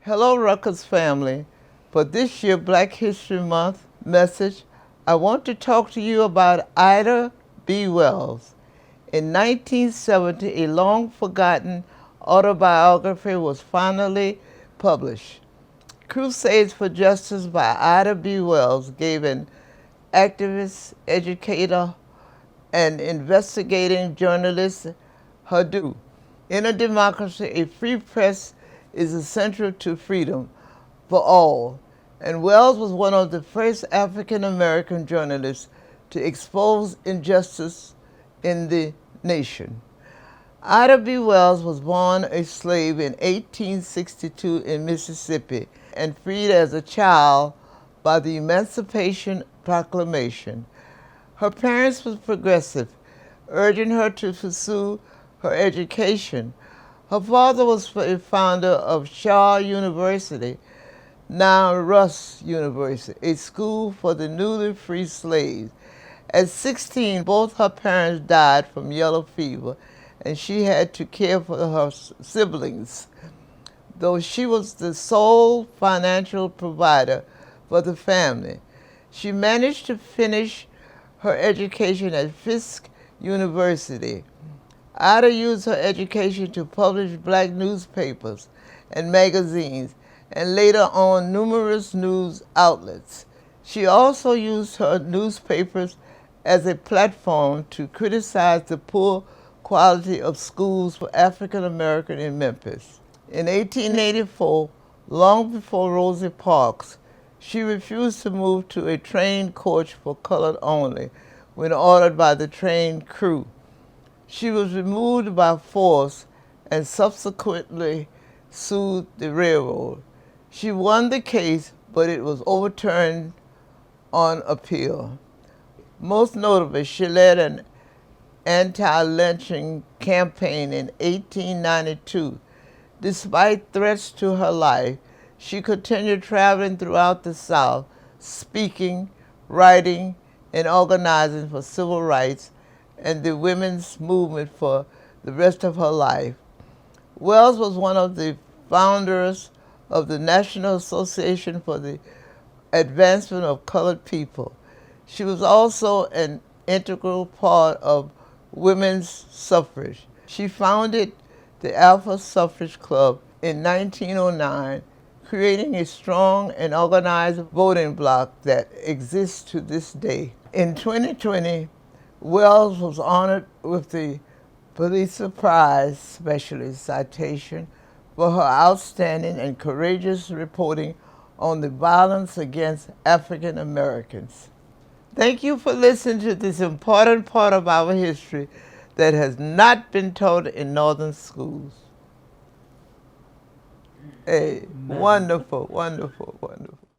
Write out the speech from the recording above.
Hello, Rutgers family. For this year Black History Month message, I want to talk to you about Ida B. Wells. In 1970, a long-forgotten autobiography was finally published. Crusades for Justice by Ida B. Wells gave an activist, educator, and investigating journalist her due. In a democracy, a free press is essential to freedom for all, and Wells was one of the first African-American journalists to expose injustice in the nation. Ida B. Wells was born a slave in 1862 in Mississippi and freed as a child by the Emancipation Proclamation. Her parents were progressive, urging her to pursue her education. Her father was a founder of Shaw University, now Russ University, a school for the newly freed slaves. At 16, both her parents died from yellow fever, and she had to care for her siblings. Though she was the sole financial provider for the family, she managed to finish her education at Fisk University. Ida used her education to publish Black newspapers and magazines, and later on numerous news outlets. She also used her newspapers as a platform to criticize the poor quality of schools for African Americans in Memphis. In 1884, long before Rosa Parks, she refused to move to a train coach for colored only when ordered by the train crew. She was removed by force and subsequently sued the railroad. She won the case, but it was overturned on appeal. Most notably, she led an anti-lynching campaign in 1892. Despite threats to her life, she continued traveling throughout the South, speaking, writing, and organizing for civil rights and the women's movement for the rest of her life. Wells was one of the founders of the National Association for the Advancement of Colored People. She was also an integral part of women's suffrage. She founded the Alpha Suffrage Club in 1909, creating a strong and organized voting bloc that exists to this day. In 2020, Wells was honored with the Pulitzer Prize Specialist Citation for her outstanding and courageous reporting on the violence against African Americans. Thank you for listening to this important part of our history that has not been taught in northern schools. Hey, wonderful, wonderful, wonderful.